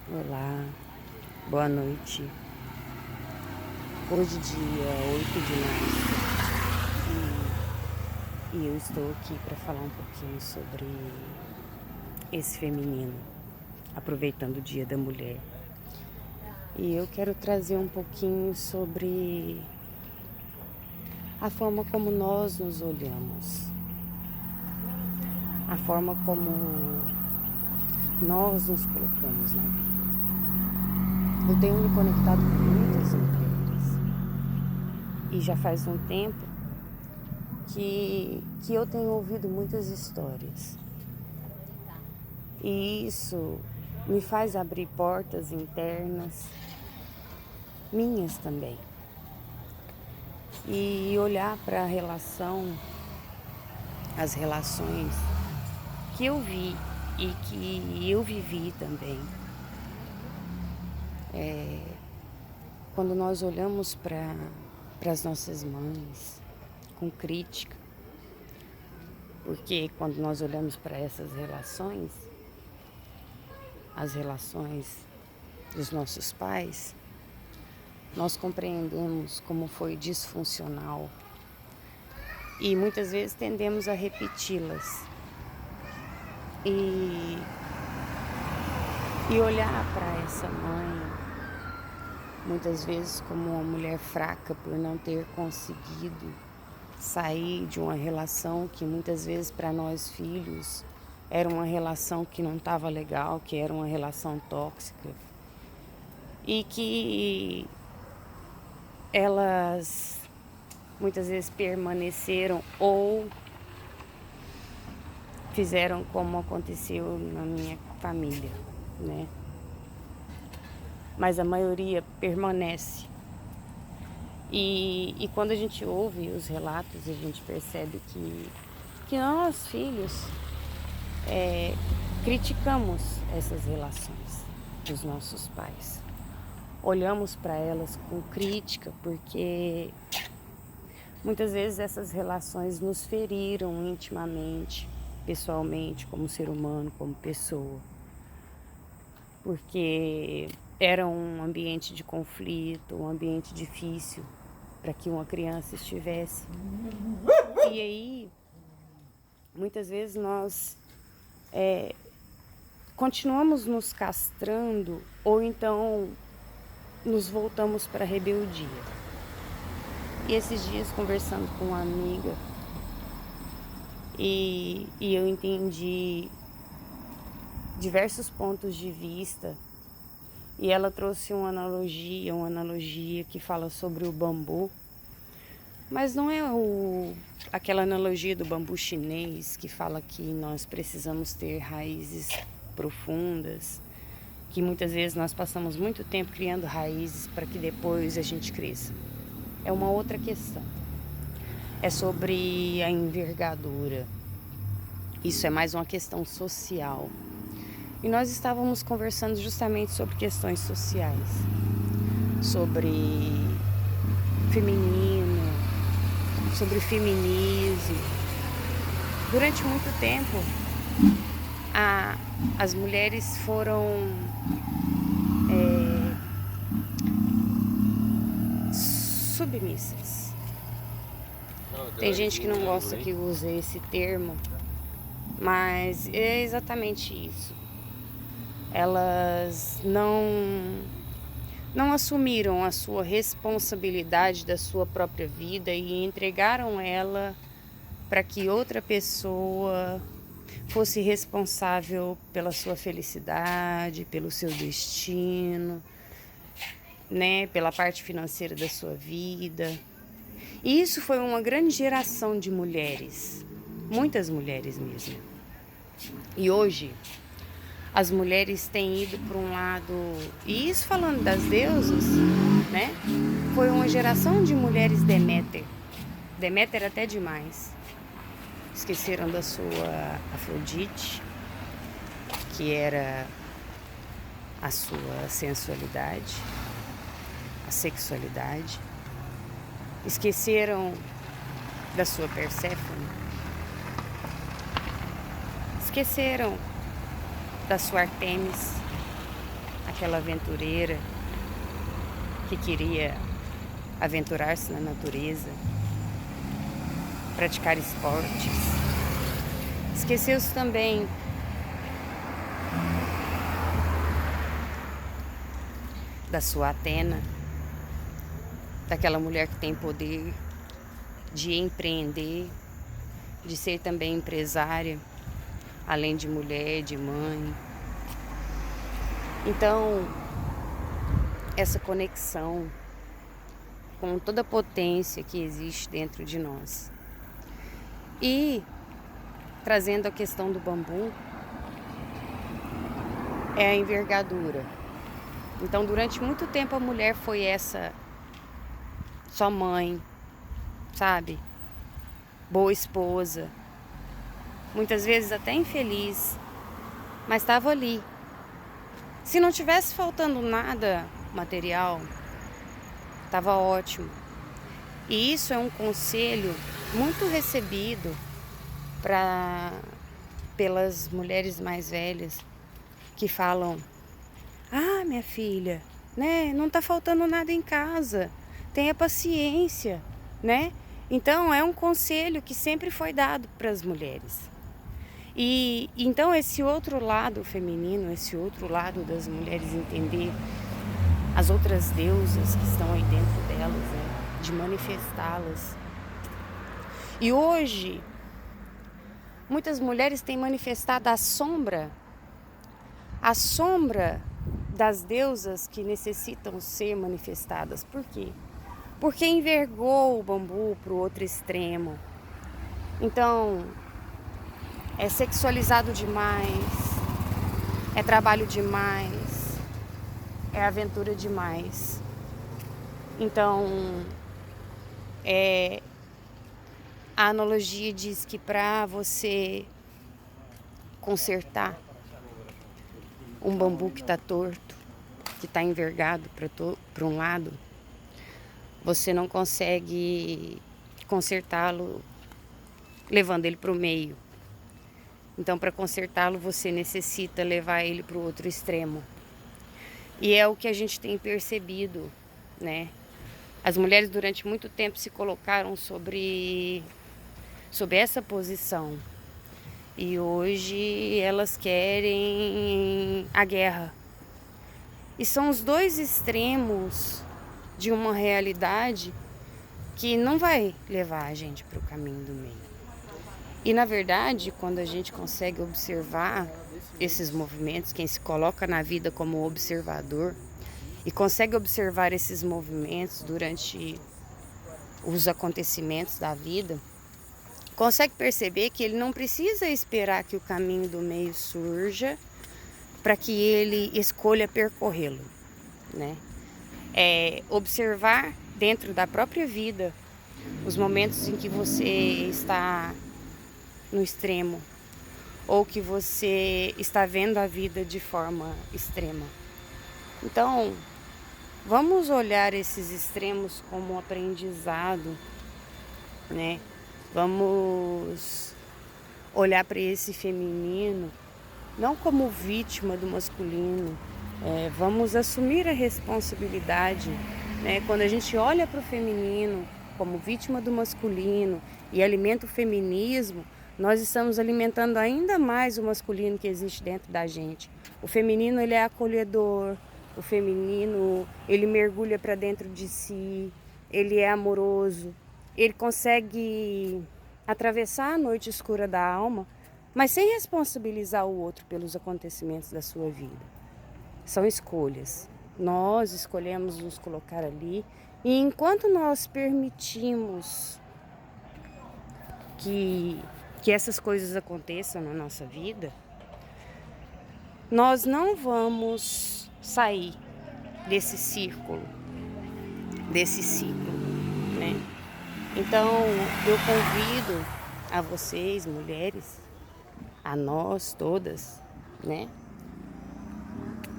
Olá, boa noite. Hoje, dia 8 de março, e eu estou aqui para falar um pouquinho sobre esse feminino, aproveitando o Dia da Mulher. E eu quero trazer um pouquinho sobre a forma como nós nos olhamos, a forma como nós nos colocamos na vida. Eu tenho me conectado com muitas mulheres e já faz um tempo que eu tenho ouvido muitas histórias. E isso me faz abrir portas internas, minhas também. E olhar para a relação, as relações que eu vi e que eu vivi também. Quando nós olhamos para as nossas mães com crítica, porque quando nós olhamos para essas relações, as relações dos nossos pais, nós compreendemos como foi disfuncional e muitas vezes tendemos a repeti-las e olhar para essa mãe muitas vezes como uma mulher fraca por não ter conseguido sair de uma relação que muitas vezes para nós filhos era uma relação que não estava legal, que era uma relação tóxica e que elas muitas vezes permaneceram ou fizeram como aconteceu na minha família, né? Mas a maioria permanece. E quando a gente ouve os relatos, a gente percebe que nós, filhos, criticamos essas relações dos nossos pais. Olhamos para elas com crítica, porque muitas vezes essas relações nos feriram intimamente, pessoalmente, como ser humano, como pessoa. Porque era um ambiente de conflito, um ambiente difícil para que uma criança estivesse. E aí, muitas vezes nós continuamos nos castrando ou então nos voltamos para a rebeldia. E esses dias conversando com uma amiga e eu entendi diversos pontos de vista e ela trouxe uma analogia que fala sobre o bambu, mas não é aquela analogia do bambu chinês que fala que nós precisamos ter raízes profundas, que muitas vezes nós passamos muito tempo criando raízes para que depois a gente cresça. É uma outra questão. É sobre a envergadura. Isso é mais uma questão social. E nós estávamos conversando justamente sobre questões sociais, sobre feminino, sobre feminismo. Durante muito tempo, as mulheres foram submissas. Tem gente que não gosta que use esse termo, mas é exatamente isso. Elas não assumiram a sua responsabilidade da sua própria vida e entregaram ela para que outra pessoa fosse responsável pela sua felicidade, pelo seu destino, né, pela parte financeira da sua vida. E isso foi uma grande geração de mulheres, muitas mulheres mesmo. E hoje as mulheres têm ido para um lado, e isso falando das deusas, né? Foi uma geração de mulheres Deméter até demais. Esqueceram da sua Afrodite, que era a sua sensualidade, a sexualidade. Esqueceram da sua Perséfone. Esqueceram da sua Artemis, aquela aventureira que queria aventurar-se na natureza, praticar esportes. Esqueceu-se também da sua Atena, daquela mulher que tem poder de empreender, de ser também empresária, além de mulher, de mãe. Então, essa conexão com toda a potência que existe dentro de nós. E, trazendo a questão do bambu, é a envergadura. Então, durante muito tempo, a mulher foi essa só mãe, sabe? Boa esposa, muitas vezes até infeliz, mas estava ali. Se não tivesse faltando nada material, estava ótimo. E isso é um conselho muito recebido pelas mulheres mais velhas que falam: ah, minha filha, né? Não tá faltando nada em casa. Tenha paciência, né? Então é um conselho que sempre foi dado para as mulheres. E então esse outro lado feminino, esse outro lado das mulheres entender as outras deusas que estão aí dentro delas, né? De manifestá-las. E hoje, muitas mulheres têm manifestado a sombra das deusas que necessitam ser manifestadas. Por quê? Porque envergou o bambu para o outro extremo. Então, é sexualizado demais, é trabalho demais, é aventura demais. Então, a analogia diz que para você consertar um bambu que está torto, que está envergado para um lado, você não consegue consertá-lo levando ele para o meio. Então, para consertá-lo, você necessita levar ele para o outro extremo. E é o que a gente tem percebido, né? As mulheres durante muito tempo se colocaram sobre essa posição. E hoje elas querem a guerra. E são os dois extremos de uma realidade que não vai levar a gente para o caminho do meio. E na verdade, quando a gente consegue observar esses movimentos, quem se coloca na vida como observador e consegue observar esses movimentos durante os acontecimentos da vida, consegue perceber que ele não precisa esperar que o caminho do meio surja para que ele escolha percorrê-lo, né? É observar dentro da própria vida os momentos em que você está no extremo ou que você está vendo a vida de forma extrema. Então, vamos olhar esses extremos como um aprendizado, né? Vamos olhar para esse feminino não como vítima do masculino. Vamos assumir a responsabilidade, né? Quando a gente olha para o feminino como vítima do masculino e alimenta o feminismo, nós estamos alimentando ainda mais o masculino que existe dentro da gente. O feminino, ele é acolhedor, o feminino, ele mergulha para dentro de si, ele é amoroso, ele consegue atravessar a noite escura da alma, mas sem responsabilizar o outro pelos acontecimentos da sua vida. São escolhas. Nós escolhemos nos colocar ali, e enquanto nós permitimos que essas coisas aconteçam na nossa vida, nós não vamos sair desse ciclo, né? Então, eu convido a vocês, mulheres, a nós todas, né,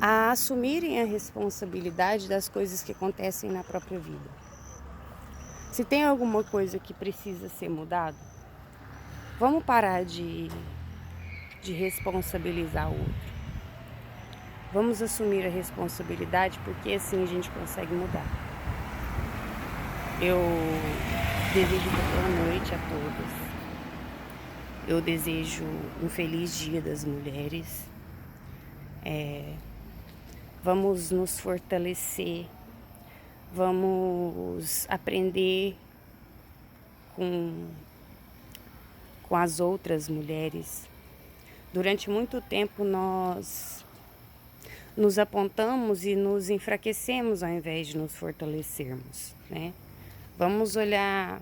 a assumirem a responsabilidade das coisas que acontecem na própria vida. Se tem alguma coisa que precisa ser mudado, vamos parar de responsabilizar o outro. Vamos assumir a responsabilidade, porque assim a gente consegue mudar. Eu desejo boa noite a todos. Eu desejo um feliz Dia das Mulheres. Vamos nos fortalecer, vamos aprender com as outras mulheres. Durante muito tempo nós nos apontamos e nos enfraquecemos ao invés de nos fortalecermos, né? Vamos olhar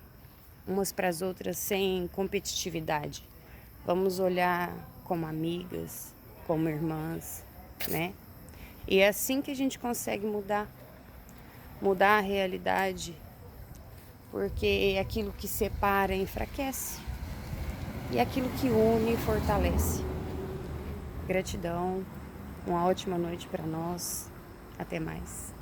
umas para as outras sem competitividade. Vamos olhar como amigas, como irmãs, né? E é assim que a gente consegue mudar a realidade, porque aquilo que separa enfraquece e aquilo que une fortalece. Gratidão, uma ótima noite para nós. Até mais.